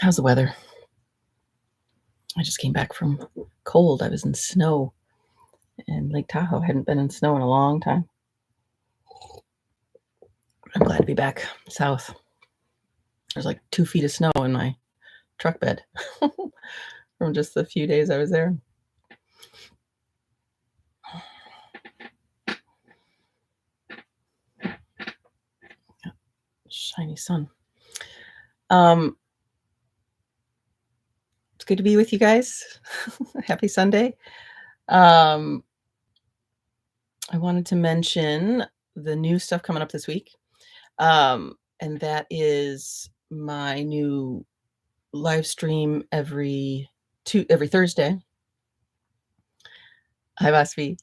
How's the weather? I just came back from cold. I was in snow in Lake Tahoe. I hadn't been in snow in a long time. I'm glad to be back south. There's like 2 feet of snow in my truck bed from just the few days I was there. Shiny sun. It's good to be with you guys. Happy Sunday. I wanted to mention the new stuff coming up this week. And that is my new live stream every Thursday. Hi, Vasvi.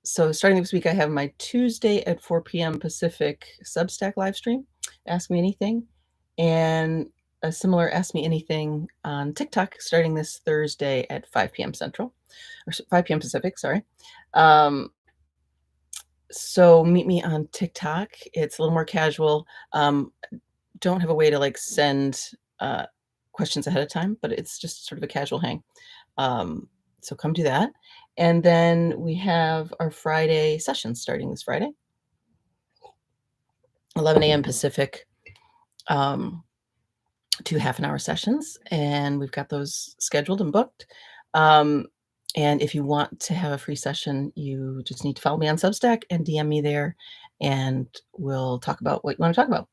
So starting this week, I have my Tuesday at 4 p.m. Pacific Substack live stream, Ask Me Anything, and a similar Ask Me Anything on TikTok starting this Thursday at 5 p.m. Central, or 5 p.m. Pacific, sorry. So meet me on TikTok. It's a little more casual. Don't have a way to like send questions ahead of time, but it's just sort of a casual hang. So come do that. And then we have our Friday sessions starting this Friday, 11 a.m. Pacific, 2 half-an-hour sessions. And we've got those scheduled and booked. And if you want to have a free session, you just need to follow me on Substack and DM me there, and we'll talk about what you want to talk about.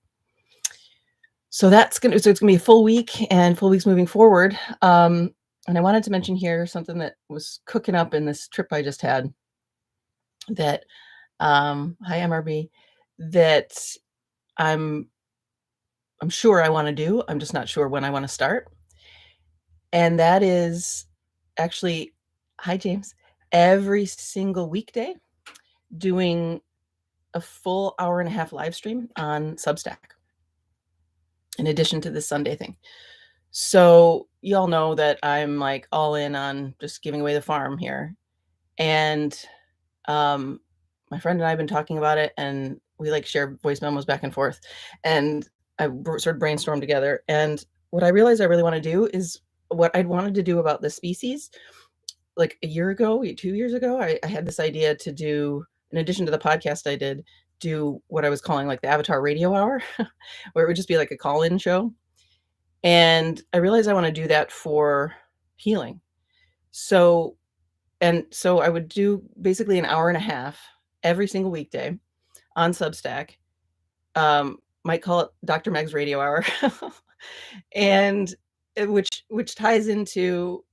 So it's going to be a full week and full weeks moving forward. And I wanted to mention here something that was cooking up in this trip I just had that, hi MRB, that I'm sure I want to do. I'm just not sure when I want to start. And that is actually, hi James, every single weekday doing a full hour and a half live stream on Substack in addition to the Sunday thing. So you all know that I'm like all in on just giving away the farm here. And my friend and I have been talking about it, and we like share voice memos back and forth. And I sort of brainstormed together. And what I realized I really want to do is what I'd wanted to do about the species. Like a year ago, 2 years ago, I had this idea to do, in addition to the podcast I did, do what I was calling like the Avatar Radio Hour, where it would just be like a call-in show. And I realized I want to do that for healing. So I would do basically an hour and a half every single weekday on Substack. Might call it Dr. Meg's Radio Hour, and which ties into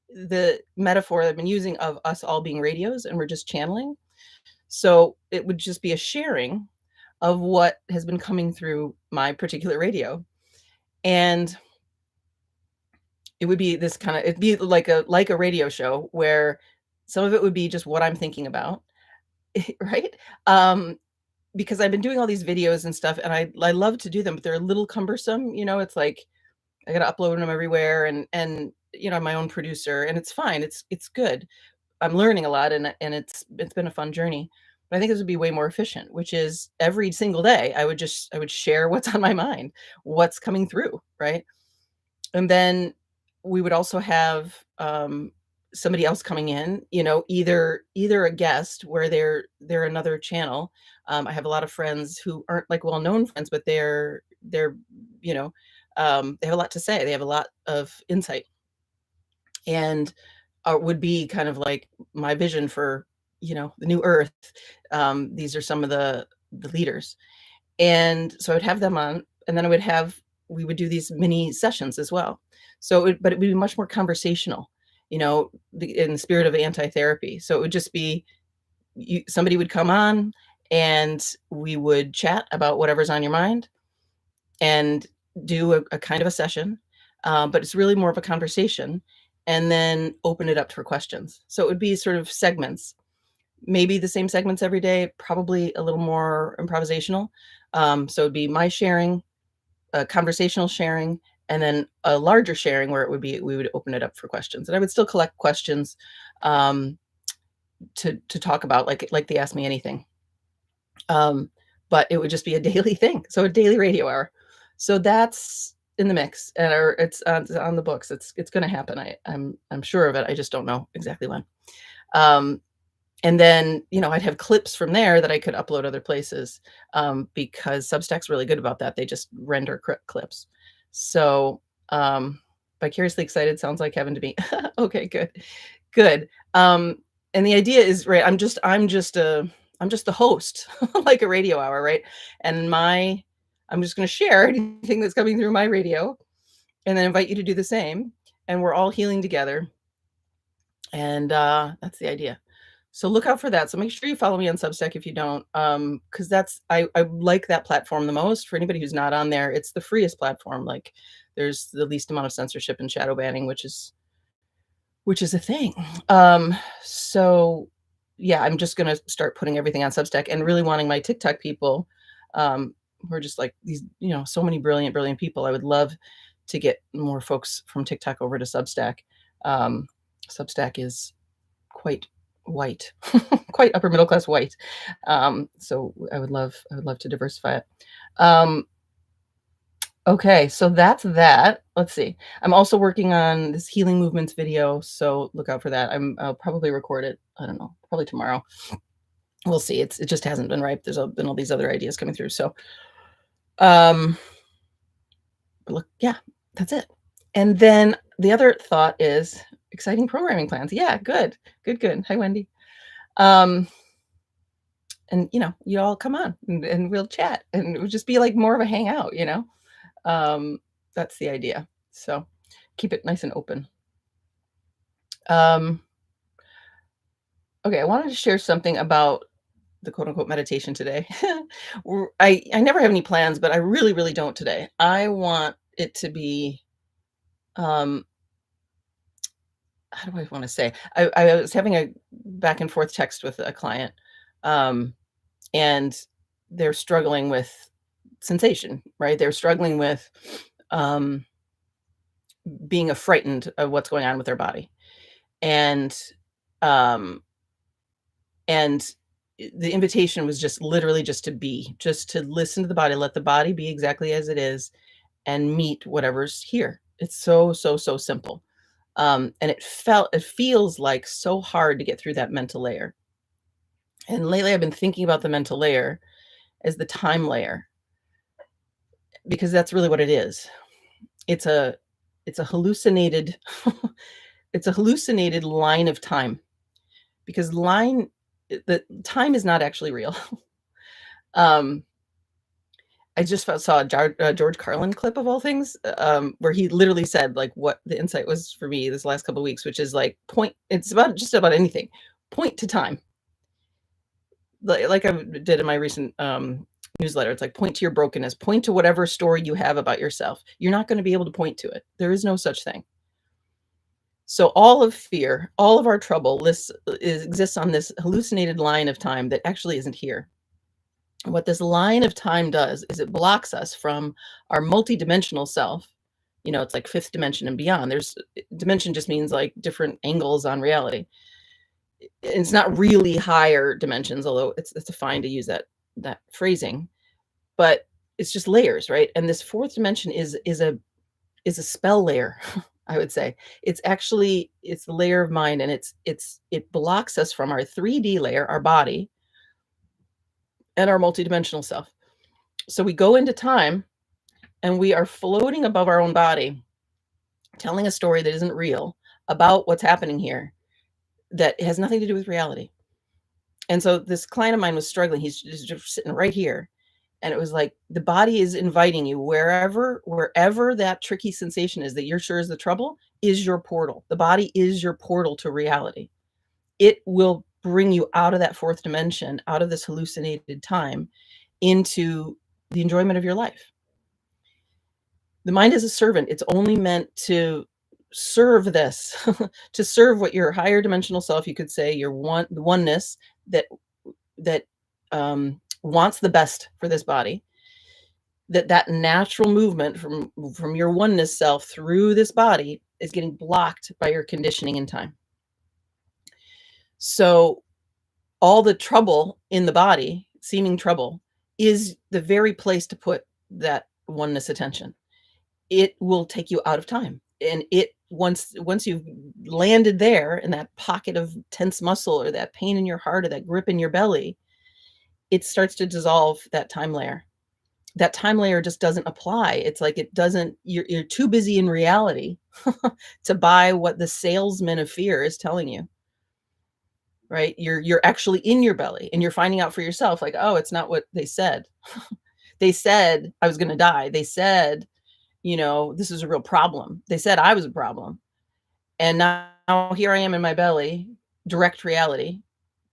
the metaphor I've been using of us all being radios and we're just channeling. So it would just be a sharing of what has been coming through my particular radio. And it would be this kind of, it'd be like a radio show where some of it would be just what I'm thinking about, right? Because I've been doing all these videos and stuff, and I love to do them, but they're a little cumbersome. It's like I got to upload them everywhere, and I'm my own producer, and it's fine. It's good. I'm learning a lot, and it's been a fun journey. But I think this would be way more efficient, which is every single day I would share what's on my mind, what's coming through, right? And then we would also have somebody else coming in, either a guest where they're another channel. I have a lot of friends who aren't like well-known friends, but they're they have a lot to say. They have a lot of insight, and would be kind of like my vision for the new earth. These are some of the leaders, and so I would have them on, and then we would do these mini sessions as well. But it would be much more conversational, in the spirit of anti-therapy. So it would just be somebody would come on, and we would chat about whatever's on your mind and do a kind of a session, but it's really more of a conversation, and then open it up for questions. So it would be sort of segments, maybe the same segments every day, probably a little more improvisational. So it'd be my sharing, conversational sharing, and then a larger sharing where we would open it up for questions. And I would still collect questions to talk about, like the Ask Me Anything. But it would just be a daily thing. So a daily radio hour. So that's in the mix, and or it's on the books. It's gonna happen. I'm sure of it. I just don't know exactly when. Um, and then, I'd have clips from there that I could upload other places, because Substack's really good about that. They just render clips. So, vicariously excited sounds like heaven to me. Okay, good. Good. And the idea is, right, I'm just the host, like a radio hour, right? And I'm just gonna share anything that's coming through my radio and then invite you to do the same. And we're all healing together. And that's the idea. So look out for that. So make sure you follow me on Substack if you don't, because I like that platform the most. For anybody who's not on there, it's the freest platform. Like, there's the least amount of censorship and shadow banning, which is a thing. So yeah, I'm just gonna start putting everything on Substack and really wanting my TikTok people, who are just like these, so many brilliant, brilliant people. I would love to get more folks from TikTok over to Substack. Um, Substack is quite white, quite upper middle class white. So I would love to diversify it. Um, okay, so that's that. Let's see. I'm also working on this healing movements video, so look out for that. I'll probably record it. I don't know, probably tomorrow. We'll see. It just hasn't been ripe. Been all these other ideas coming through. So, um, but look, yeah, that's it. And then the other thought is exciting programming plans. Yeah, good, good, good. Hi, Wendy. Um, and you all come on and we'll chat and it would just be like more of a hangout. Um, that's the idea. So keep it nice and open. Um, okay, I wanted to share something about the quote unquote meditation today. I never have any plans, but I really, really don't today. I want it to be, um, how do I want to say? I was having a back and forth text with a client, um, and they're struggling with sensation, right? They're struggling with, um, being frightened of what's going on with their body. And um and the invitation was just literally just to be, just to listen to the body, let the body be exactly as it is and meet whatever's here. It's so, so, so simple. And it feels like so hard to get through that mental layer. And lately I've been thinking about the mental layer as the time layer, because that's really what it is. It's a it's a hallucinated it's a hallucinated line of time, because the time is not actually real. um I just saw a George Carlin clip of all things, where he literally said like what the insight was for me this last couple of weeks, which is like point. It's about just about anything. Point to time, like I did in my recent newsletter. It's like point to your brokenness, point to whatever story you have about yourself. You're not going to be able to point to it. There is no such thing. So all of fear, all of our trouble exists on this hallucinated line of time that actually isn't here. What this line of time does is it blocks us from our multidimensional self. It's like fifth dimension and beyond. Dimension just means like different angles on reality. It's not really higher dimensions, although it's fine to use that phrasing, but it's just layers, right? And this fourth dimension is a spell layer. I would say it's the layer of mind, and it blocks us from our 3D layer, our body, and our multidimensional self. So we go into time and we are floating above our own body, telling a story that isn't real about what's happening here, that has nothing to do with reality. And so this client of mine was struggling. He's just sitting right here. And it was like the body is inviting you wherever that tricky sensation is that you're sure is the trouble, is your portal. The body is your portal to reality. It will bring you out of that fourth dimension, out of this hallucinated time, into the enjoyment of your life. The mind is a servant. It's only meant to serve this, to serve what your higher dimensional self, you could say, the oneness that wants the best for this body. That natural movement from your oneness self through this body is getting blocked by your conditioning in time. So all the trouble in the body, seeming trouble, is the very place to put that oneness attention. it will take you out of time. And it once you've landed there in that pocket of tense muscle or that pain in your heart or that grip in your belly, it starts to dissolve that time layer. That time layer just doesn't apply. It's like it doesn't you're too busy in reality to buy what the salesman of fear is telling you, right? You're actually in your belly and you're finding out for yourself like, "Oh, it's not what they said." They said I was gonna die. They said, this is a real problem. They said I was a problem. And now here I am in my belly, direct reality,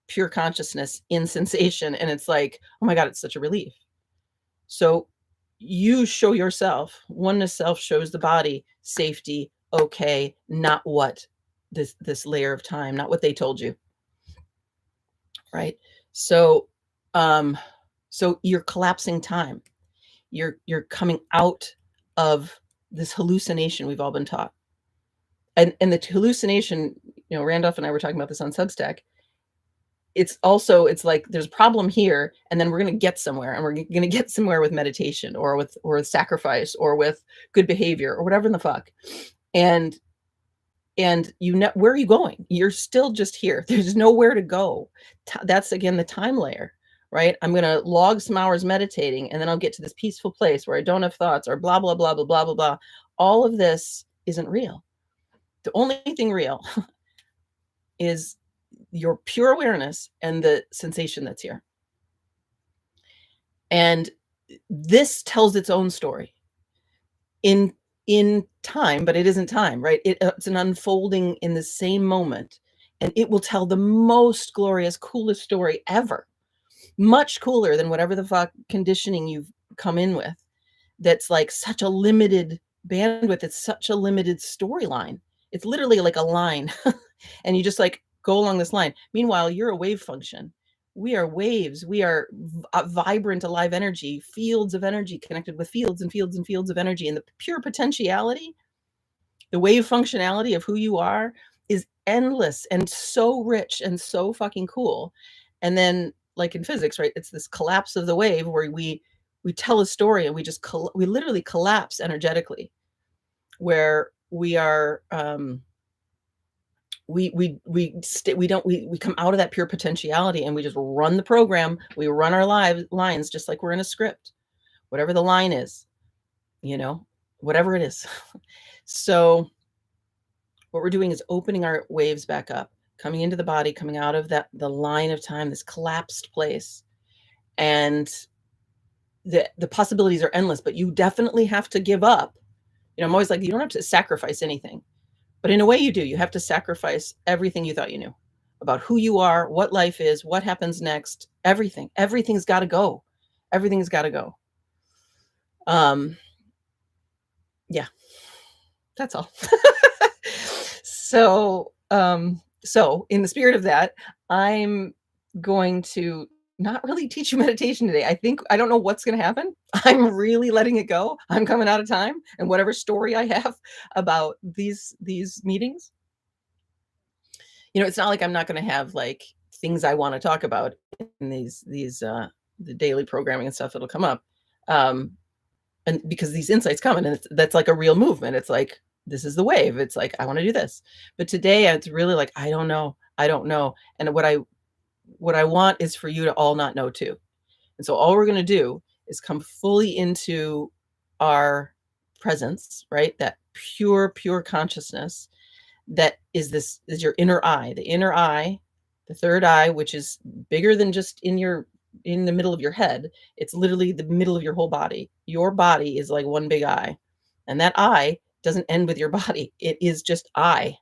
pure consciousness in sensation. And it's like, oh my God, it's such a relief. So you show yourself, oneness self shows the body safety, okay, not what this layer of time, not what they told you, right? So um so you're collapsing time. You're coming out of this hallucination we've all been taught. And the hallucination, Randolph and I were talking about this on Substack. It's like there's a problem here, and then we're going to get somewhere, and we're going to get somewhere with meditation or with sacrifice or with good behavior or whatever in the fuck. And where are you going? You're still just here. There's nowhere to go. That's again the time layer, right? I'm going to log some hours meditating, and then I'll get to this peaceful place where I don't have thoughts or blah blah blah blah blah blah blah. All of this isn't real. The only thing real is your pure awareness and the sensation that's here. And this tells its own story in time, but it isn't time, right? It's an unfolding in the same moment, and it will tell the most glorious, coolest story ever. Much cooler than whatever the fuck conditioning you've come in with. That's like such a limited bandwidth. It's such a limited storyline. It's literally like a line. And you just like go along this line. Meanwhile, you're a wave function. We are waves. We are vibrant, alive energy, fields of energy connected with fields and fields and fields of energy. And the pure potentiality, the wave functionality of who you are is endless and so rich and so fucking cool. And then, like in physics, right? It's this collapse of the wave where we tell a story and we literally collapse energetically, where we are we come out of that pure potentiality and we just run the program. We run our lines just like we're in a script, whatever the line is, whatever it is. So what we're doing is opening our waves back up, coming into the body, coming out of the line of time, this collapsed place. And the possibilities are endless, but you definitely have to give up. I'm always like, you don't have to sacrifice anything. But in a way you do. You have to sacrifice everything you thought you knew about who you are, what life is, what happens next, everything. Everything's got to go. Everything's got to go. Yeah, that's all. So in the spirit of that, I'm going to not really teach you meditation today. I don't know what's going to happen. I'm really letting it go. I'm coming out of time, and whatever story I have about these meetings, it's not like I'm not going to have like things I want to talk about in the daily programming and stuff that'll come up. And because these insights come, and that's like a real movement. It's like, this is the wave. It's like, I want to do this. But today it's really like, I don't know. And what I want is for you to all not know too. And so all we're going to do is come fully into our presence, right? That pure consciousness that is your inner eye, the third eye, which is bigger than just in the middle of your head. It's literally the middle of your whole body. Your body is like one big eye. And that eye doesn't end with your body. It is just eye.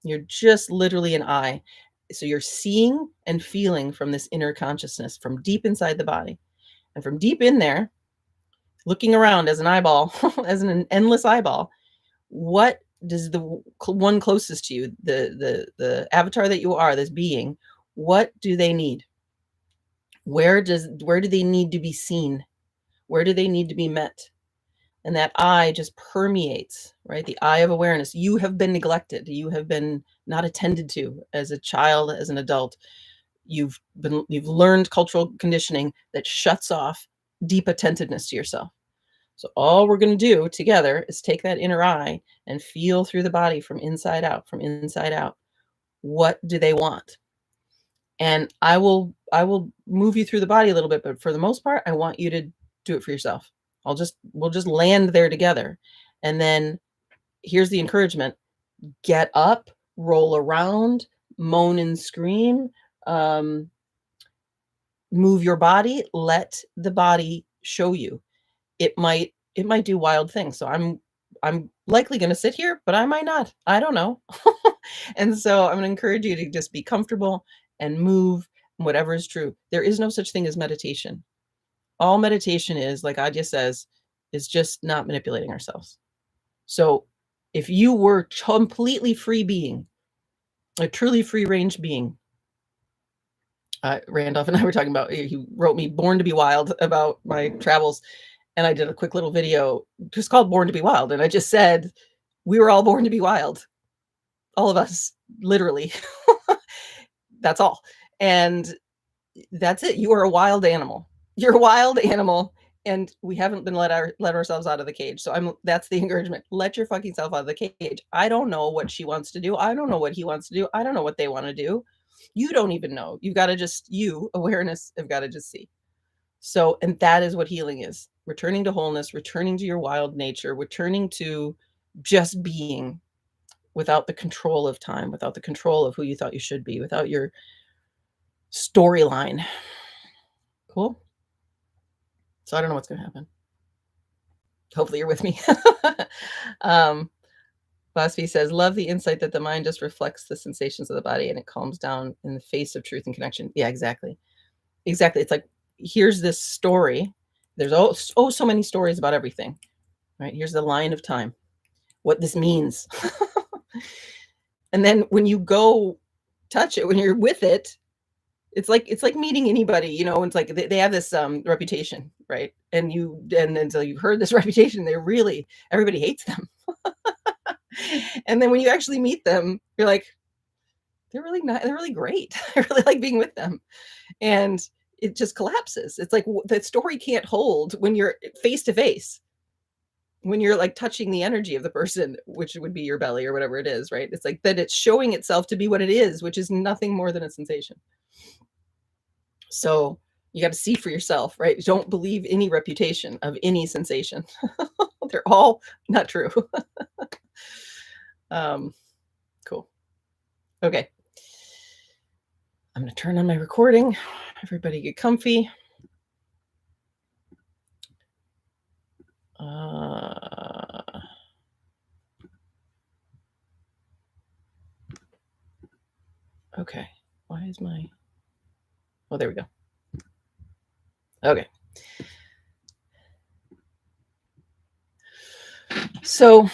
You're just literally an eye. So you're seeing and feeling from this inner consciousness from deep inside the body. And from deep in there, looking around as an eyeball, as an endless eyeball, what does the one closest to you, the avatar that you are, this being, what do they need? Where do they need to be seen? Where do they need to be met? And that eye just permeates, right? The eye of awareness. You have been neglected. You have been not attended to as a child, as an adult. You've learned cultural conditioning that shuts off deep attentiveness to yourself. So all we're going to do together is take that inner eye and feel through the body from inside out, from inside out. What do they want? And I will move you through the body a little bit, but for the most part, I want you to do it for yourself. We'll just land there together. And then here's the encouragement. Get up, roll around, moan and scream, um, move your body, let the body show you. It might do wild things. So I'm likely going to sit here, but I might not. I don't know. And so I'm going to encourage you to just be comfortable and move whatever is true. There is no such thing as meditation. All meditation is, like Adya says, is just not manipulating ourselves. So if you were completely free being, a truly free range being, Randolph and I were talking about, he wrote me Born to be Wild about my travels. And I did a quick little video just called Born to be Wild. And I just said, we were all born to be wild. All of us, literally. That's all. And that's it. You are a wild animal. You're a wild animal. And we haven't been let ourselves out of the cage. So that's the encouragement. Let your fucking self out of the cage. I don't know what she wants to do. I don't know what he wants to do. I don't know what they want to do. You don't even know. You've got to just, awareness, have got to just see. So, and that is what healing is. Returning to wholeness, returning to your wild nature, returning to just being without the control of time, without the control of who you thought you should be, without your storyline. Cool. So I don't know what's going to happen. Hopefully you're with me. Bosby says, love the insight that the mind just reflects the sensations of the body and it calms down in the face of truth and connection. Yeah, exactly. Exactly. It's like, here's this story. There's so many stories about everything, right? Here's the line of time, what this means. And then when you go touch it, when you're with it, it's like meeting anybody, it's like they have this reputation, right? And so you've heard this reputation, everybody hates them. And then when you actually meet them, you're like, they're really great. I really like being with them. And it just collapses. It's like the story can't hold when you're face to face, when you're like touching the energy of the person, which would be your belly or whatever it is, right? It's like that it's showing itself to be what it is, which is nothing more than a sensation. So you got to see for yourself, right? Don't believe any reputation of any sensation. They're all not true. Cool. Okay. I'm going to turn on my recording. Everybody get comfy. Okay. Why is my... Oh, there we go. Okay. So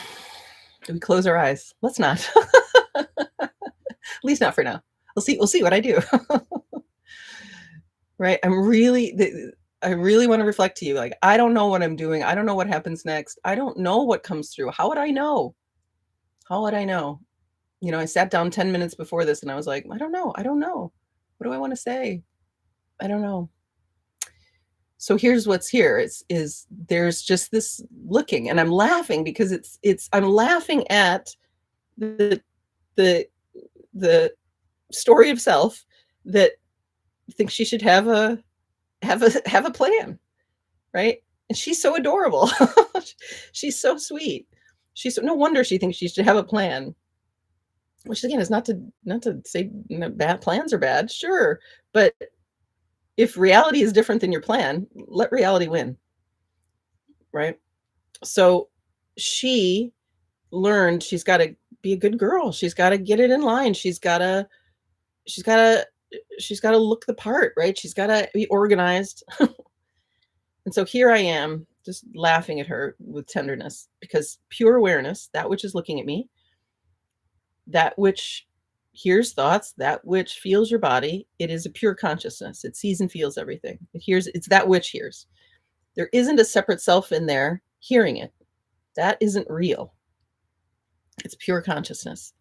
do we close our eyes? Let's not. At least not for now. We'll see what I do. Right? I really want to reflect to you. Like, I don't know what I'm doing. I don't know what happens next. I don't know what comes through. How would I know? How would I know? I sat down 10 minutes before this and I was like, I don't know. What do I want to say? I don't know. So here's what's here is there's just this looking, and I'm laughing because I'm laughing at the story of self that thinks she should have a plan, right? And she's so adorable. She's so sweet. No wonder she thinks she should have a plan. Which again is not to say bad plans are bad, sure, but if reality is different than your plan, let reality win, right? So she learned she's got to be a good girl. She's got to get it in line. She's got to look the part, right? She's got to be organized. And so here I am just laughing at her with tenderness, because pure awareness, that which is looking at me, that which hears thoughts, that which feels your body, it is a pure consciousness. It sees and feels everything. It's that which hears. There isn't a separate self in there hearing it. That isn't real. It's pure consciousness.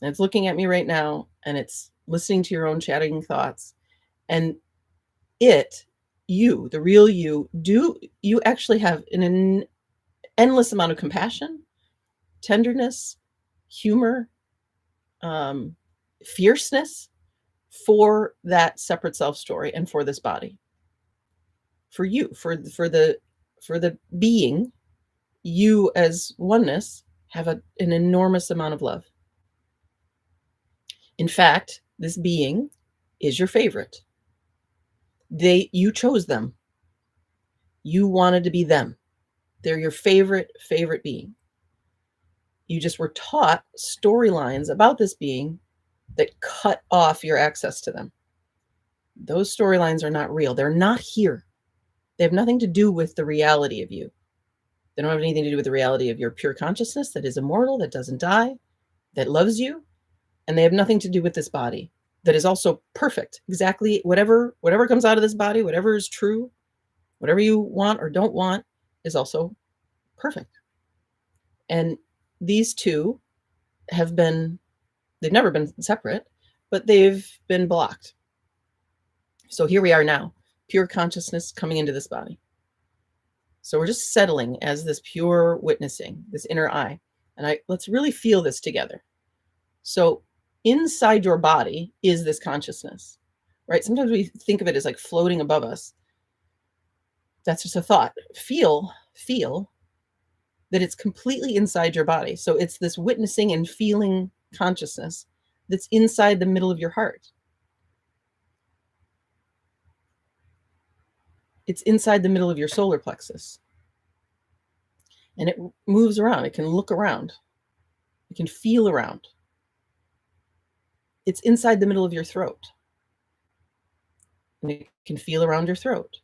And it's looking at me right now, and it's listening to your own chatting thoughts. And it you, the real you, you actually have an endless amount of compassion, tenderness, humor, um, fierceness for that separate self story and for this body. For you, for the being, you as oneness have an enormous amount of love. In fact, this being is your favorite. You chose them. You wanted to be them. They're your favorite being. You just were taught storylines about this being that cut off your access to them. Those storylines are not real. They're not here. They have nothing to do with the reality of you. They don't have anything to do with the reality of your pure consciousness that is immortal, that doesn't die, that loves you. And they have nothing to do with this body that is also perfect. Exactly whatever comes out of this body, whatever is true, whatever you want or don't want is also perfect. And these two they've never been separate, but they've been blocked. So here we are now, pure consciousness coming into this body. So we're just settling as this pure witnessing, this inner eye. And let's really feel this together. So inside your body is this consciousness, right? Sometimes we think of it as like floating above us. That's just a thought. Feel that it's completely inside your body. So it's this witnessing and feeling consciousness that's inside the middle of your heart. It's inside the middle of your solar plexus. And it moves around. It can look around. It can feel around. It's inside the middle of your throat. And it can feel around your throat.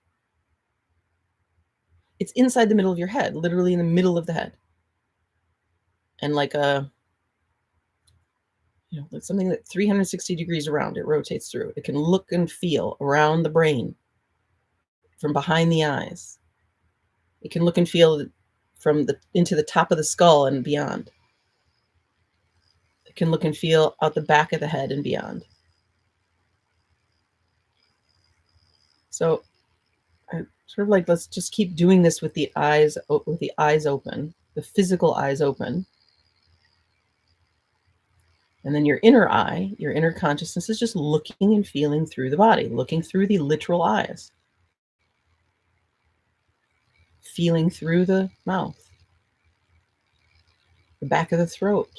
It's inside the middle of your head, literally in the middle of the head. And like like something that 360 degrees around, it rotates through. It can look and feel around the brain, from behind the eyes. It can look and feel into the top of the skull and beyond. It can look and feel out the back of the head and beyond. So sort of like, let's just keep doing this with the eyes open, the physical eyes open. And then your inner eye, your inner consciousness is just looking and feeling through the body, looking through the literal eyes, feeling through the mouth, the back of the throat,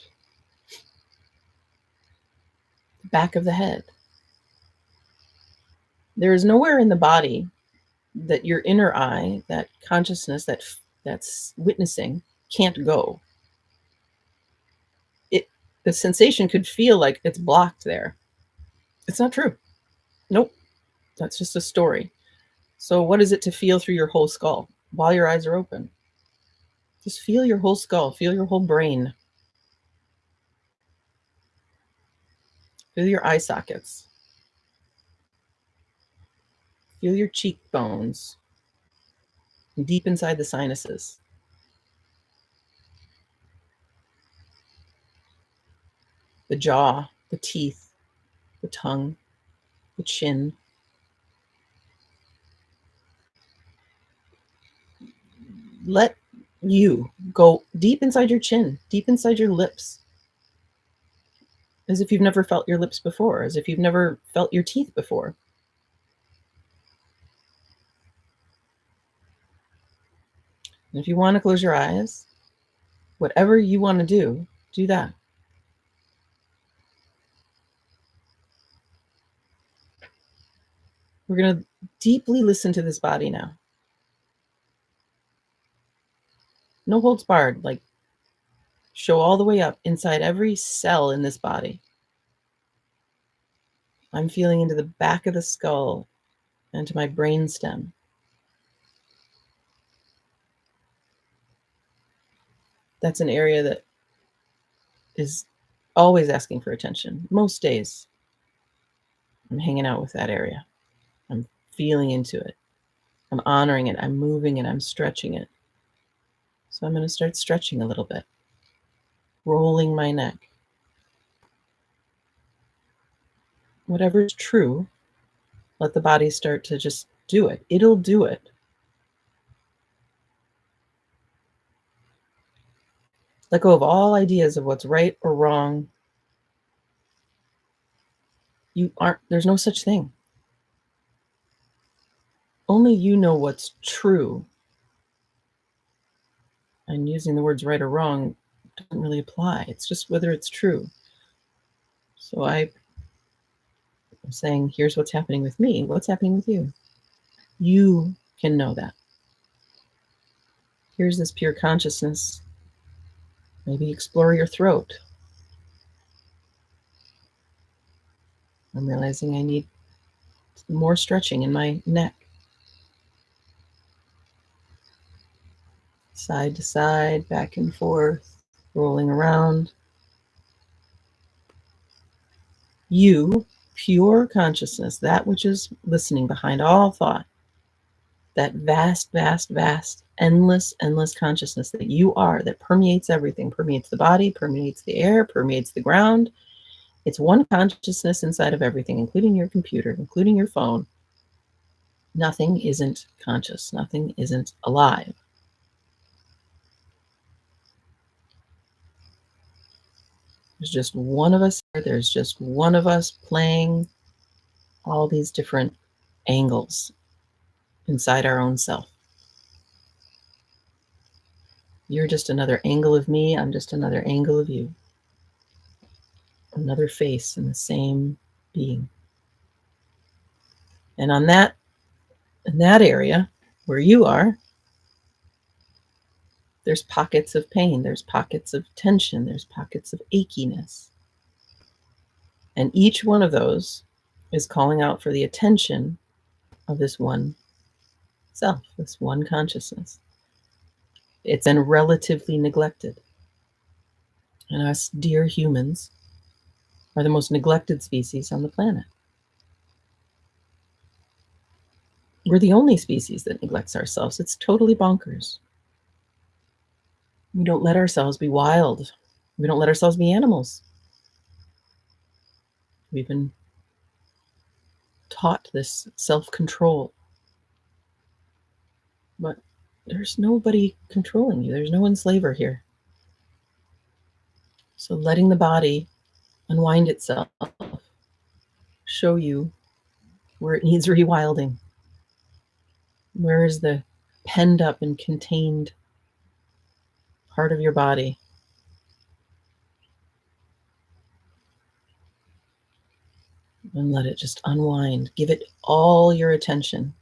the back of the head. There is nowhere in the body that your inner eye, that consciousness, that's witnessing, can't go. The sensation could feel like it's blocked there. It's not true. Nope. That's just a story. So what is it to feel through your whole skull while your eyes are open? Just feel your whole skull. Feel your whole brain. Feel your eye sockets. Feel your cheekbones. Deep inside the sinuses. The jaw, the teeth, the tongue, the chin. Let you go deep inside your chin, deep inside your lips, as if you've never felt your lips before, as if you've never felt your teeth before. And if you want to close your eyes, whatever you want to do that. We're going to deeply listen to this body now. No holds barred, like show all the way up inside every cell in this body. I'm feeling into the back of the skull and to my brain stem. That's an area that is always asking for attention. Most days, I'm hanging out with that area. I'm feeling into it. I'm honoring it. I'm moving it. I'm stretching it. So I'm going to start stretching a little bit, rolling my neck. Whatever's true, let the body start to just Do it. It'll do it. Let go of all ideas of what's right or wrong. There's no such thing. Only you know what's true. And using the words right or wrong doesn't really apply. It's just whether it's true. So I'm saying, here's what's happening with me. What's happening with you? You can know that. Here's this pure consciousness. Maybe explore your throat. I'm realizing I need more stretching in my neck. Side to side, back and forth, rolling around. You, pure consciousness, that which is listening behind all thought, that vast, vast, vast, endless, endless consciousness that you are, that permeates everything, permeates the body, permeates the air, permeates the ground. It's one consciousness inside of everything, including your computer, including your phone. Nothing isn't conscious. Nothing isn't alive. There's just one of us here. There's just one of us playing all these different angles inside our own self. You're just another angle of me. I'm just another angle of you. Another face in the same being. And on that, in that area where you are, there's pockets of pain. There's pockets of tension. There's pockets of achiness. And each one of those is calling out for the attention of this one self, this one consciousness. It's been relatively neglected. And us dear humans are the most neglected species on the planet. We're the only species that neglects ourselves. It's totally bonkers. We don't let ourselves be wild. We don't let ourselves be animals. We've been taught this self-control. But there's nobody controlling you. There's no enslaver here. So letting the body unwind itself, show you where it needs rewilding. Where is the penned up and contained part of your body? And let it just unwind. Give it all your attention.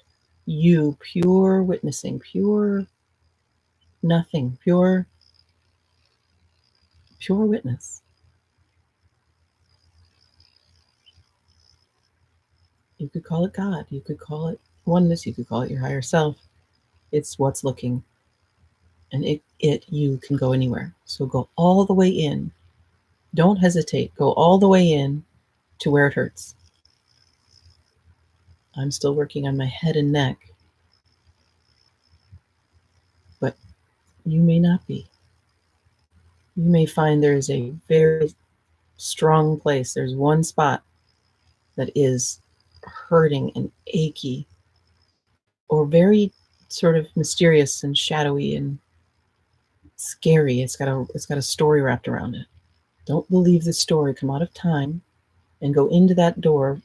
You, pure witnessing, pure nothing, pure witness. You could call it God. You could call it oneness. You could call it your higher self. It's what's looking. And you can go anywhere. So go all the way in. Don't hesitate. Go all the way in to where it hurts. I'm still working on my head and neck. But you may not be. You may find there is a very strong place. There's one spot that is hurting and achy, or very sort of mysterious and shadowy and scary. It's got a story wrapped around it. Don't believe the story. Come out of time and go into that door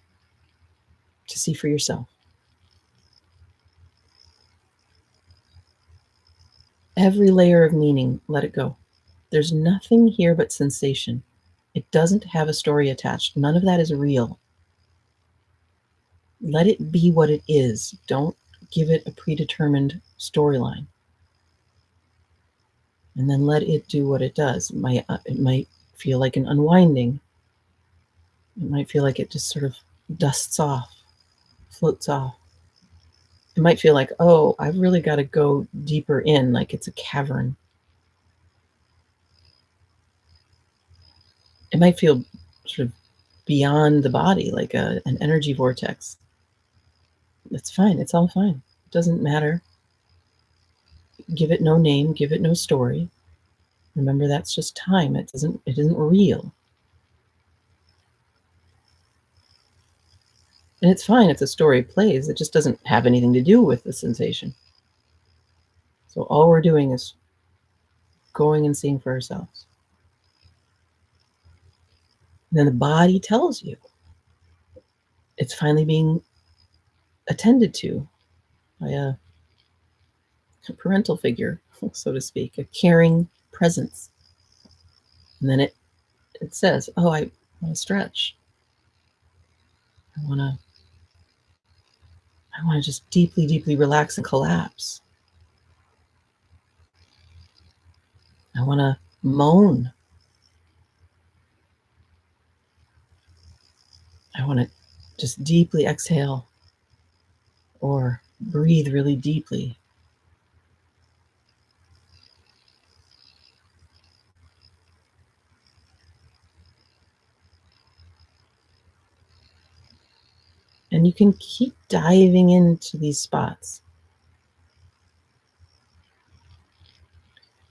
to see for yourself. Every layer of meaning, let it go. There's nothing here but sensation. It doesn't have a story attached. None of that is real. Let it be what it is. Don't give it a predetermined storyline. And then let it do what it does. It might feel like an unwinding. It might feel like it just sort of dusts off, floats off. It might feel like, oh, I've really got to go deeper in, like it's a cavern. It might feel sort of beyond the body, like an energy vortex. It's fine. It's all fine. It doesn't matter. Give it no name. Give it no story. Remember, that's just time. It isn't real. And it's fine if the story plays, it just doesn't have anything to do with the sensation. So all we're doing is going and seeing for ourselves. And then the body tells you it's finally being attended to by a parental figure, so to speak, a caring presence. And then it says, "Oh, I want to stretch. I want to just deeply, deeply relax and collapse. I want to moan. I want to just deeply exhale or breathe really deeply." And you can keep diving into these spots.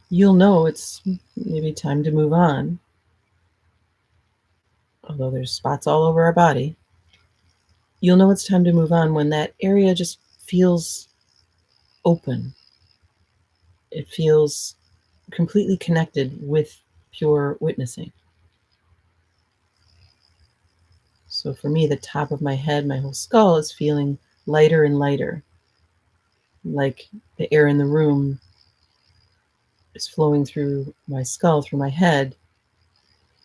You'll know it's maybe time to move on, although there's spots all over our body. You'll know it's time to move on when that area just feels open. It feels completely connected with pure witnessing. So for me, the top of my head, my whole skull is feeling lighter and lighter, like the air in the room is flowing through my skull, through my head,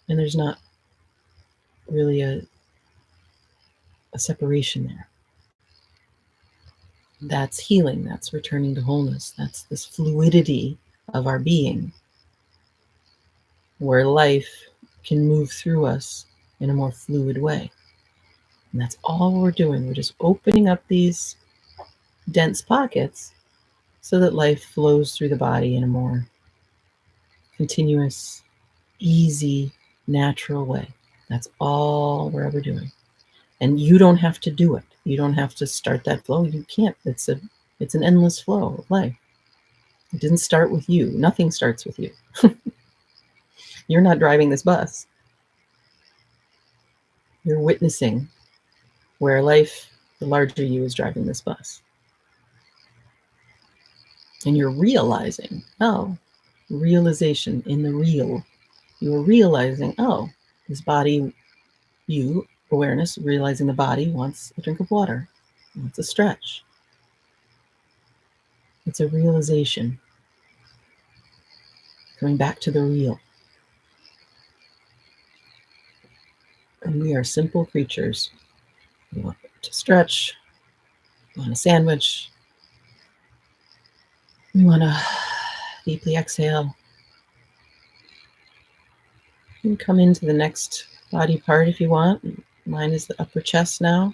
and there's not really a separation there. That's healing. That's returning to wholeness. That's this fluidity of our being where life can move through us in a more fluid way. And that's all we're doing. We're just opening up these dense pockets so that life flows through the body in a more continuous, easy, natural way. That's all we're ever doing. And you don't have to do it. You don't have to start that flow. You can't. It's an endless flow of life. It didn't start with you. Nothing starts with you. You're not driving this bus. You're witnessing where life, the larger you, is driving this bus. And you're realizing, oh, realization in the real. You're realizing, oh, this body, you, awareness, realizing the body wants a drink of water, wants a stretch. It's a realization. Coming back to the real. And we are simple creatures. We want to stretch. We want a sandwich. We want to deeply exhale. You can come into the next body part if you want. Mine is the upper chest now.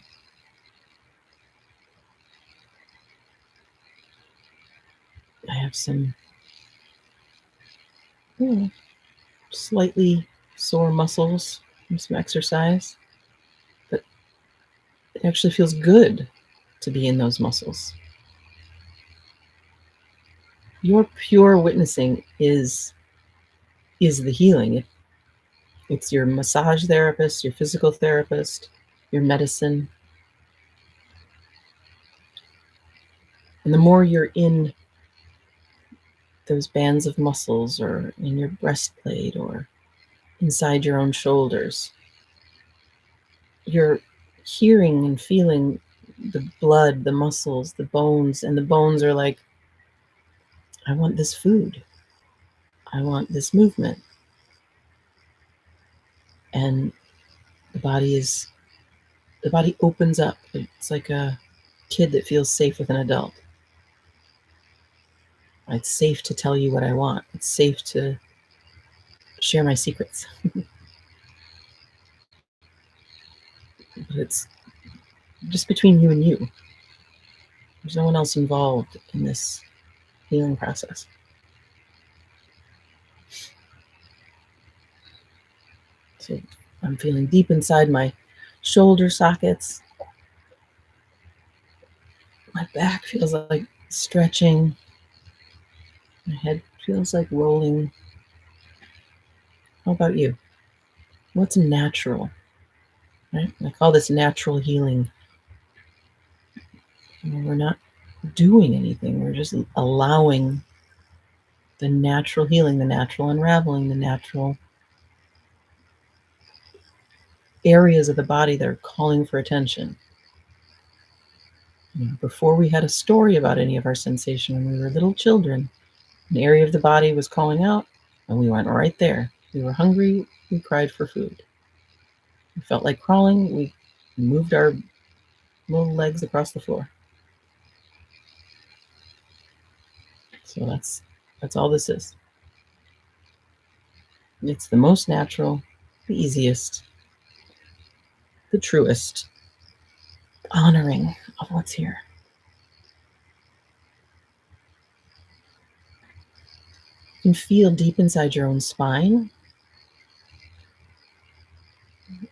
I have some slightly sore muscles from some exercise, but it actually feels good to be in those muscles. Your pure witnessing is the healing. It's your massage therapist, your physical therapist, your medicine. And the more you're in those bands of muscles or in your breastplate or inside your own shoulders, you're hearing and feeling the blood, the muscles, the bones, and the bones are like, I want this food. I want this movement. And the body opens up. It's like a kid that feels safe with an adult. It's safe to tell you what I want. It's safe to share my secrets. But it's just between you and you. There's no one else involved in this healing process. So I'm feeling deep inside my shoulder sockets. My back feels like stretching. My head feels like rolling. How about you? What's natural? Right? I call this natural healing. We're not doing anything. We're just allowing the natural healing, the natural unraveling, the natural areas of the body that are calling for attention. Before we had a story about any of our sensation, when we were little children, an area of the body was calling out, and we went right there. We were hungry, we cried for food. We felt like crawling, we moved our little legs across the floor. So that's all this is. It's the most natural, the easiest, the truest honoring of what's here. You can feel deep inside your own spine.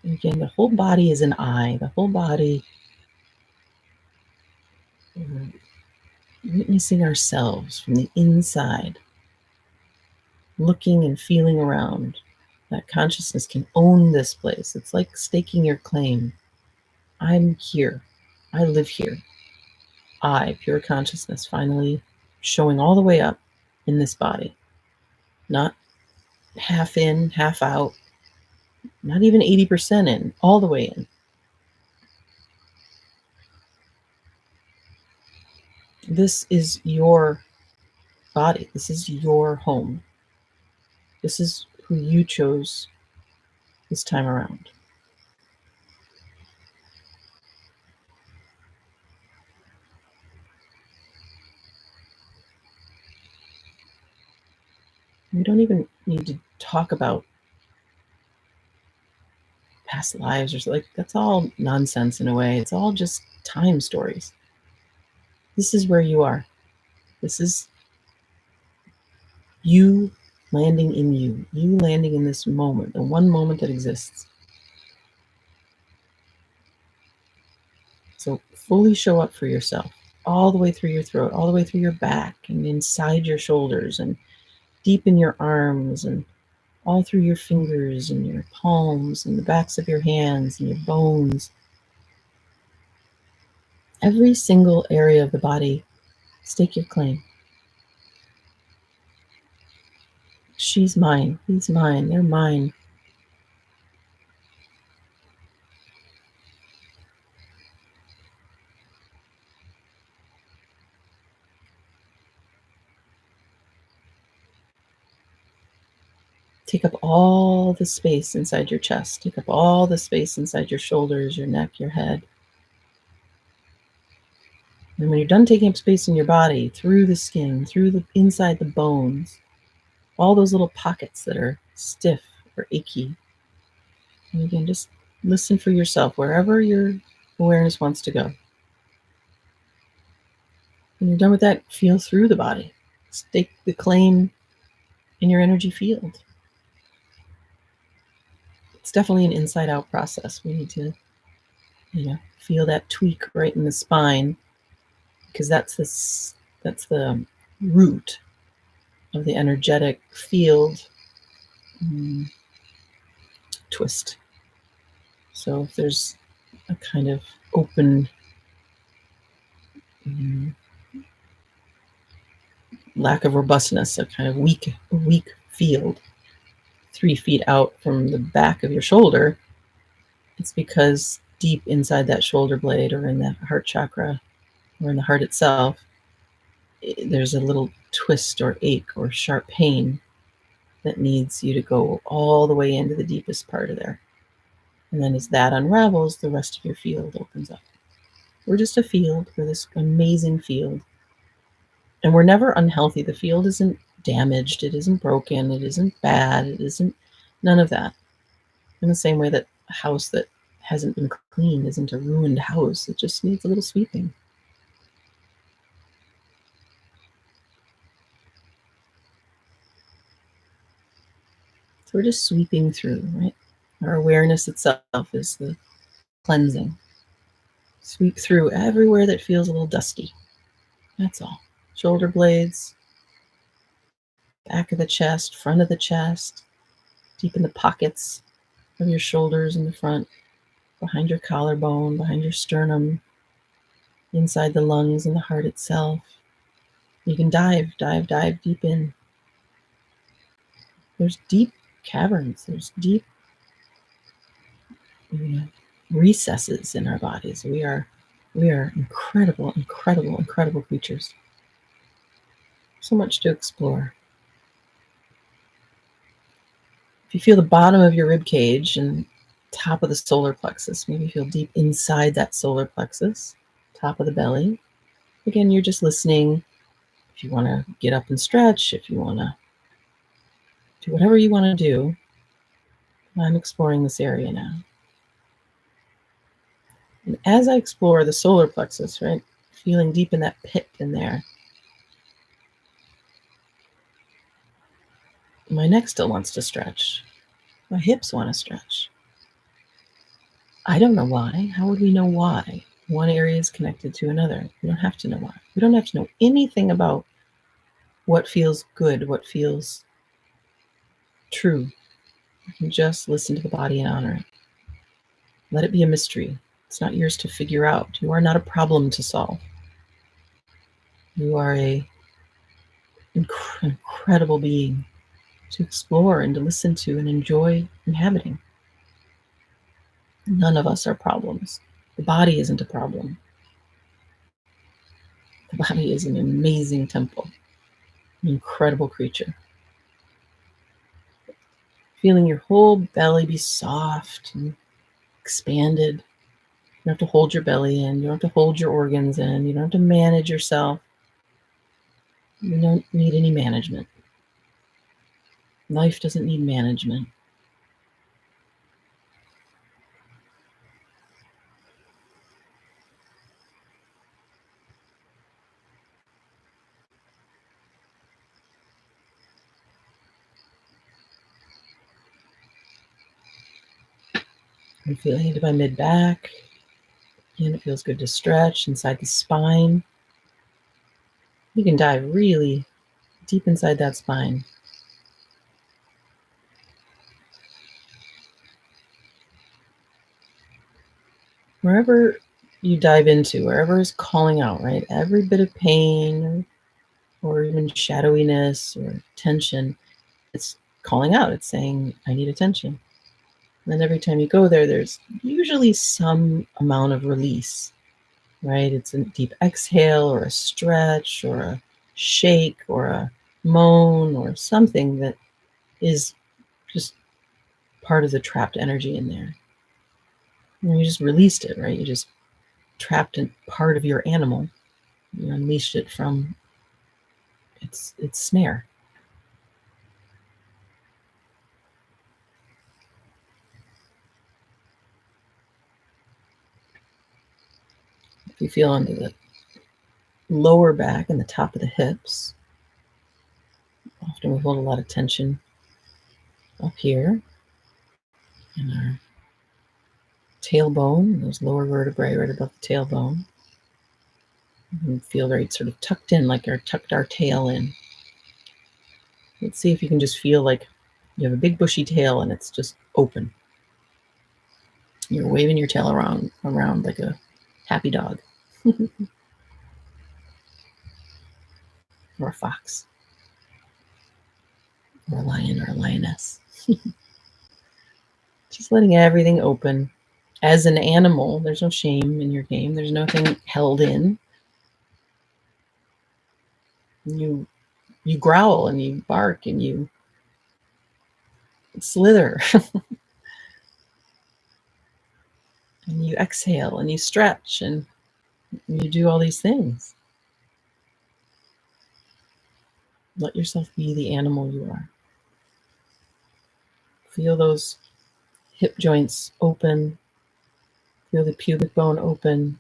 Again, the whole body is an eye. The whole body, witnessing ourselves from the inside, looking and feeling around. That consciousness can own this place. It's like staking your claim. I'm here. I live here. I, pure consciousness, finally showing all the way up in this body. Not half in, half out, not even 80% in, all the way in. This is your body. This is your home. This is who you chose this time around. We don't even need to talk about past lives or like that's all nonsense in a way. It's all just time stories. This is where you are. This is you landing in you landing in this moment, the one moment that exists. So fully show up for yourself, all the way through your throat, all the way through your back and inside your shoulders and deep in your arms and all through your fingers and your palms and the backs of your hands and your bones. Every single area of the body, stake your claim. She's mine, he's mine, they're mine. Take up all the space inside your chest. Take up all the space inside your shoulders, your neck, your head. And when you're done taking up space in your body, through the skin, through the inside the bones, all those little pockets that are stiff or achy. And again, just listen for yourself, wherever your awareness wants to go. When you're done with that, feel through the body. Stake the claim in your energy field. It's definitely an inside-out process. We need to, feel that tweak right in the spine, because that's the root of the energetic field twist. So if there's a kind of open lack of robustness, a kind of weak field 3 feet out from the back of your shoulder, it's because deep inside that shoulder blade or in the heart chakra or in the heart itself, there's a little twist or ache or sharp pain that needs you to go all the way into the deepest part of there. And then as that unravels, the rest of your field opens up. We're just a field. We're this amazing field. And we're never unhealthy. The field isn't damaged. It isn't broken. It isn't bad. It isn't none of that. In the same way that a house that hasn't been cleaned isn't a ruined house. It just needs a little sweeping. So we're just sweeping through, right? Our awareness itself is the cleansing. Sweep through everywhere that feels a little dusty. That's all. Shoulder blades, back of the chest, front of the chest, deep in the pockets of your shoulders in the front, behind your collarbone, behind your sternum, inside the lungs and the heart itself. You can dive deep in. There's deep caverns. There's deep recesses in our bodies. We are incredible, incredible, incredible creatures. So much to explore. If you feel the bottom of your rib cage and top of the solar plexus, maybe feel deep inside that solar plexus, top of the belly. Again, you're just listening. If you want to get up and stretch, if you want to do whatever you want to do, I'm exploring this area now. And as I explore the solar plexus, right, feeling deep in that pit in there, my neck still wants to stretch. My hips want to stretch. I don't know why. How would we know why? One area is connected to another. We don't have to know why. We don't have to know anything about what feels good, what feels true. You can just listen to the body and honor it. Let it be a mystery. It's not yours to figure out. You are not a problem to solve. You are a incredible being to explore and to listen to and enjoy inhabiting. None of us are problems. The body isn't a problem. The body is an amazing temple, an incredible creature. Feeling your whole belly be soft and expanded. You don't have to hold your belly in. You don't have to hold your organs in. You don't have to manage yourself. You don't need any management. Life doesn't need management. I'm feeling into my mid-back. And it feels good to stretch inside the spine. You can dive really deep inside that spine. Wherever you dive into, wherever is calling out, right? Every bit of pain or even shadowiness or tension, it's calling out. It's saying, I need attention. And then every time you go there, there's usually some amount of release, right? It's a deep exhale or a stretch or a shake or a moan or something that is just part of the trapped energy in there. And you just released it, right? You just trapped in part of your animal. You unleashed it from its snare. If you feel under the lower back and the top of the hips, often we hold a lot of tension up here in our tailbone, those lower vertebrae right above the tailbone. You feel very sort of tucked in, like our tucked our tail in. Let's see if you can just feel like you have a big bushy tail and it's just open. You're waving your tail around like a happy dog. Or a fox. Or a lion or a lioness. Just letting everything open. As an animal, there's no shame in your game. There's nothing held in. You growl and you bark and you slither. And you exhale and you stretch and you do all these things. Let yourself be the animal you are. Feel those hip joints open. Feel the pubic bone open.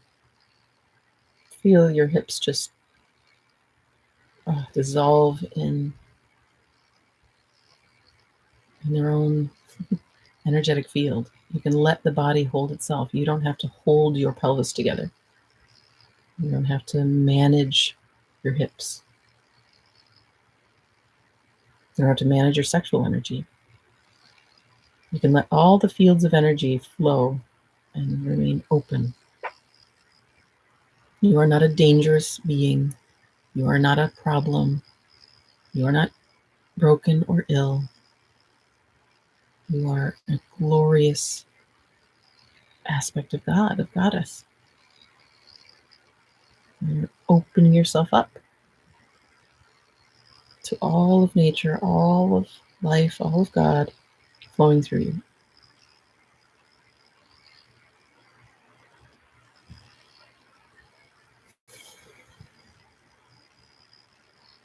Feel your hips just dissolve in their own energetic field. You can let the body hold itself. You don't have to hold your pelvis together. You don't have to manage your hips. You don't have to manage your sexual energy. You can let all the fields of energy flow and remain open. You are not a dangerous being. You are not a problem. You are not broken or ill. You are a glorious aspect of God, of Goddess. And you're opening yourself up to all of nature, all of life, all of God flowing through you.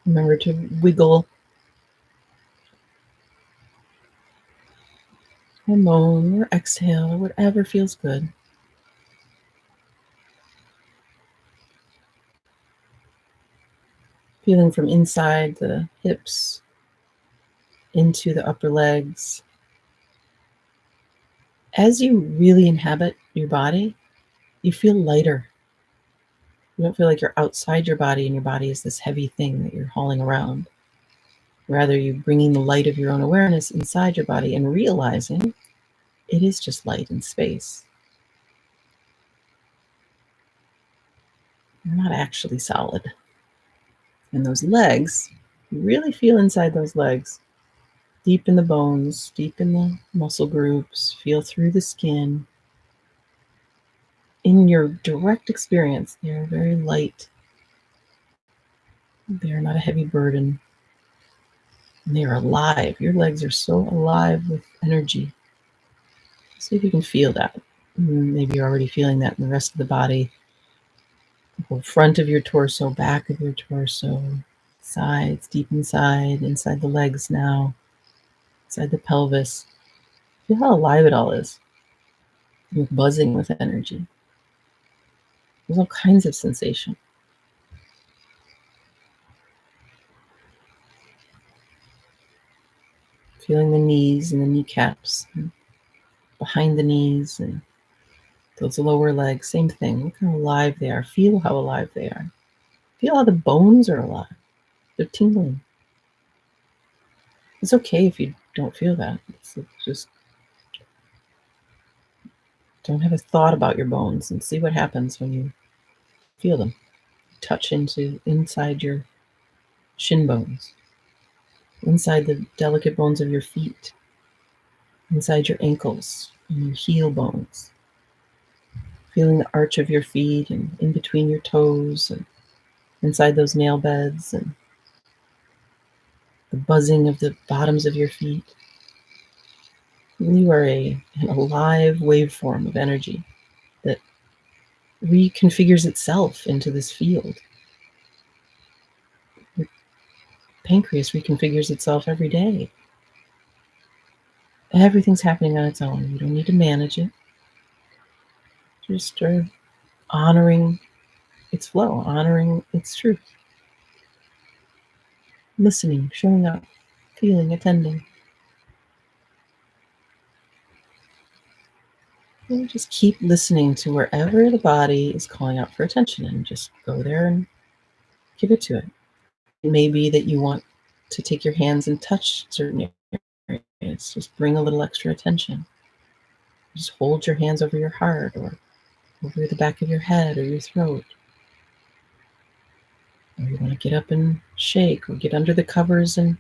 Remember to wiggle or moan or exhale or whatever feels good. Feeling from inside the hips into the upper legs. As you really inhabit your body, you feel lighter. You don't feel like you're outside your body and your body is this heavy thing that you're hauling around. Rather, you bringing the light of your own awareness inside your body and realizing it is just light and space. You're not actually solid. And those legs, you really feel inside those legs, deep in the bones, deep in the muscle groups, feel through the skin. In your direct experience, they're very light. They're not a heavy burden. And they're alive. Your legs are so alive with energy. See if you can feel that. Maybe you're already feeling that in the rest of the body. The whole front of your torso, back of your torso, sides, deep inside the legs now, inside the pelvis. Feel how alive it all is. You're buzzing with energy. There's all kinds of sensation. Feeling the knees and the kneecaps, and behind the knees and those lower legs, same thing. Look how alive they are. Feel how alive they are. Feel how the bones are alive. They're tingling. It's okay if you don't feel that. It's just don't have a thought about your bones and see what happens when you feel them. Touch inside your shin bones, inside the delicate bones of your feet, inside your ankles and your heel bones. Feeling the arch of your feet and in between your toes and inside those nail beds and the buzzing of the bottoms of your feet. You are an alive waveform of energy that reconfigures itself into this field. Your pancreas reconfigures itself every day. Everything's happening on its own. You don't need to manage it. Just honoring its flow, honoring its truth. Listening, showing up, feeling, attending. And just keep listening to wherever the body is calling out for attention and just go there and give it to it. It may be that you want to take your hands and touch certain areas. Just bring a little extra attention. Just hold your hands over your heart or over the back of your head or your throat. Or you want to get up and shake or get under the covers and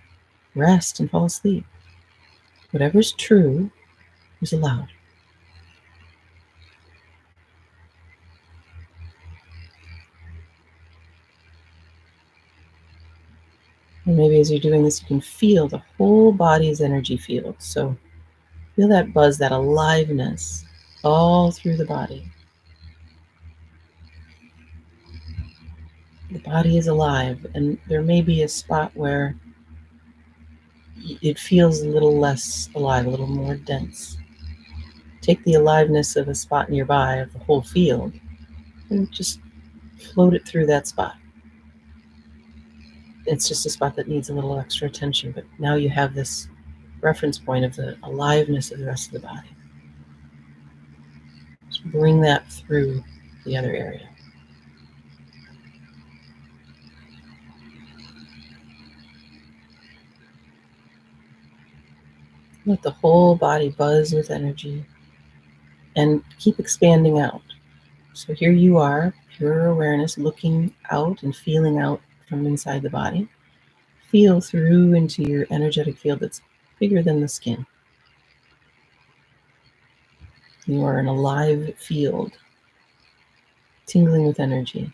rest and fall asleep. Whatever's true is allowed. And maybe as you're doing this, you can feel the whole body's energy field. So feel that buzz, that aliveness all through the body. The body is alive, and there may be a spot where it feels a little less alive, a little more dense. Take the aliveness of a spot nearby, of the whole field, and just float it through that spot. It's just a spot that needs a little extra attention, but now you have this reference point of the aliveness of the rest of the body. Just bring that through the other area. Let the whole body buzz with energy and keep expanding out. So here you are, pure awareness, looking out and feeling out from inside the body. Feel through into your energetic field that's bigger than the skin. You are an alive field, tingling with energy.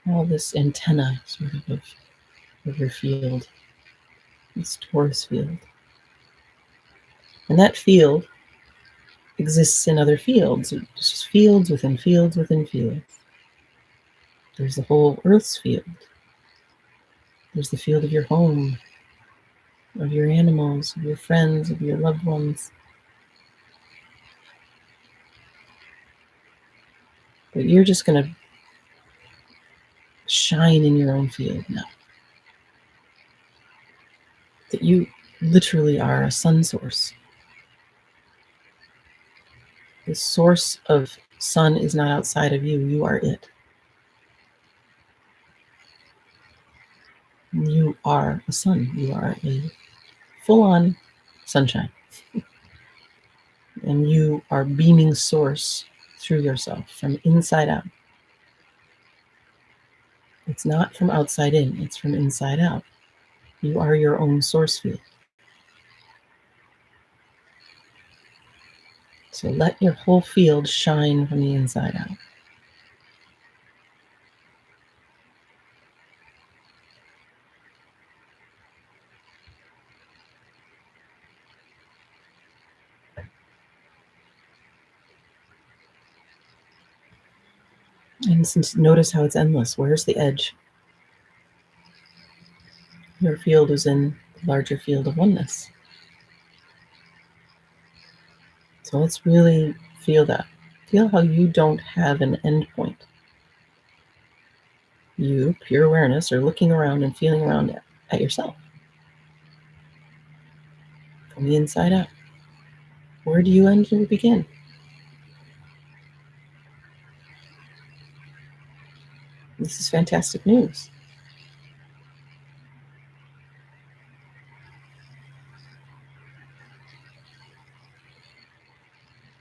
All this antenna sort of your field, this torus field. And that field exists in other fields. It's just fields within fields within fields. There's the whole Earth's field. There's the field of your home, of your animals, of your friends, of your loved ones. But you're just going to shine in your own field now. That you literally are a sun source. The source of sun is not outside of you. You are it. You are a sun. You are a full-on sunshine. And you are beaming source through yourself from inside out. It's not from outside in, it's from inside out. You are your own source field. So let your whole field shine from the inside out. And since notice how it's endless. Where's the edge? Your field is in the larger field of oneness. So let's really feel that. Feel how you don't have an end point. You, pure awareness, are looking around and feeling around at yourself. From the inside out. Where do you end and begin? This is fantastic news.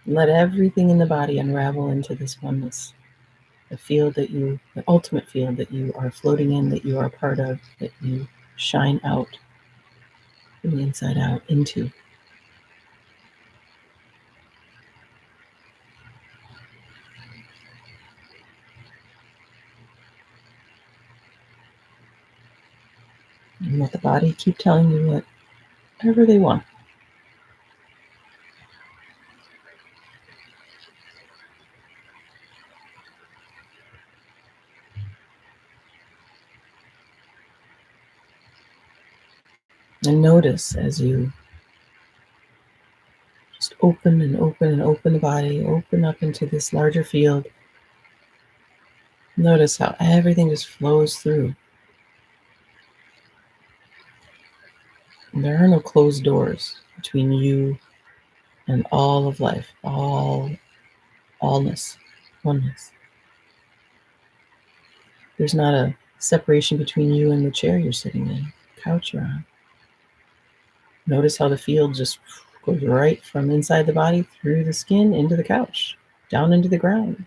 Let everything in the body unravel into this oneness. The field that you, the ultimate field that you are floating in, that you are part of, that you shine out from the inside out into. And let the body keep telling you whatever they want. And notice as you just open and open and open the body, open up into this larger field. Notice how everything just flows through. And there are no closed doors between you and all of life, allness, oneness. There's not a separation between you and the chair you're sitting in, couch you're on. Notice how the field just goes right from inside the body, through the skin, into the couch, down into the ground.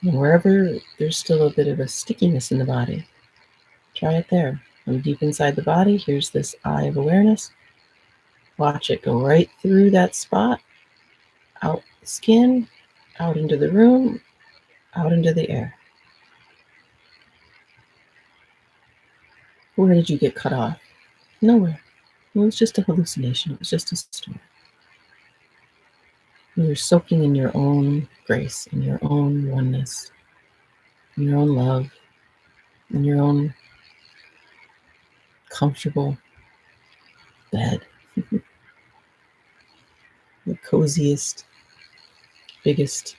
And wherever there's still a bit of a stickiness in the body, try it there. From deep inside the body, here's this eye of awareness. Watch it go right through that spot, out the skin, out into the room, out into the air. Where did you get cut off? Nowhere. It was just a hallucination. It was just a story. You're soaking in your own grace, in your own oneness, in your own love, in your own comfortable bed. The coziest, biggest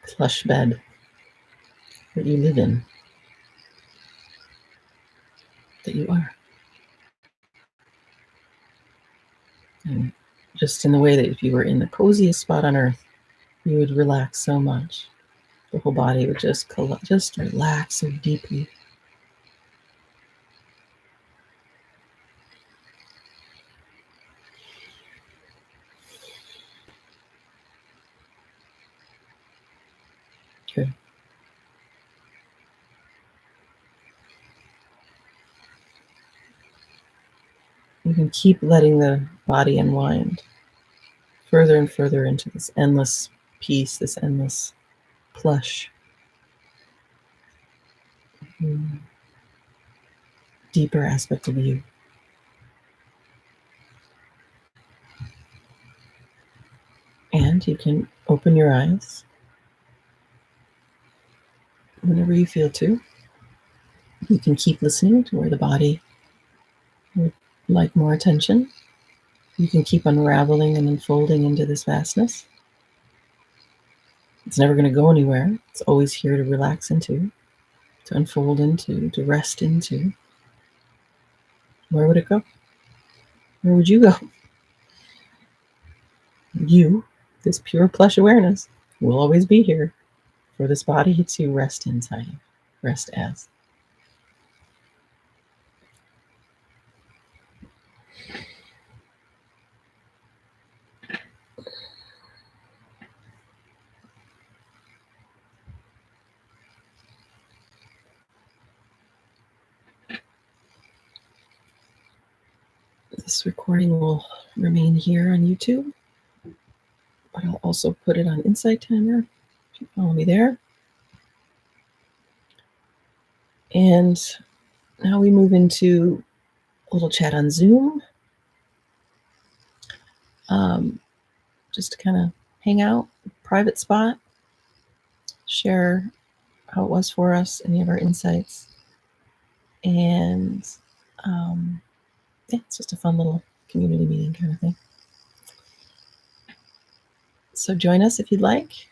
plush bed that you live in, that you are. And just in the way that if you were in the coziest spot on earth, you would relax so much. the whole body would just relax so deeply. Good. You can keep letting the body unwind further and further into this endless peace, this endless plush. Deeper aspect of you. And you can open your eyes whenever you feel to. You can keep listening to where the body would like more attention. You can keep unraveling and unfolding into this vastness. It's never going to go anywhere. It's always here to relax into, to unfold into, to rest into. Where would it go? Where would you go? You, this pure plush awareness, will always be here for this body to rest inside, rest as. This recording will remain here on YouTube, but I'll also put it on Insight Timer if you follow me there. And now we move into a little chat on Zoom. Just to kind of hang out, private spot, share how it was for us, any of our insights. And yeah, it's just a fun little community meeting kind of thing. So join us if you'd like.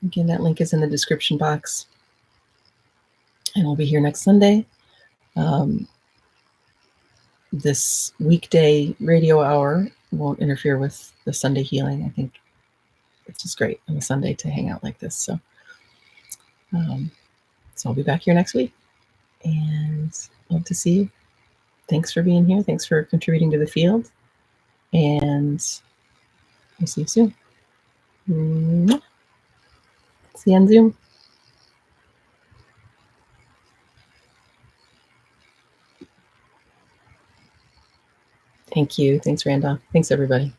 Again, that link is in the description box. And we'll be here next Sunday. This weekday radio hour won't interfere with the Sunday healing. I think it's just great on a Sunday to hang out like this. So I'll be back here next week. And love to see you. Thanks for being here. Thanks for contributing to the field. And I'll see you soon. See you on Zoom. Thank you. Thanks, Randolph. Thanks, everybody.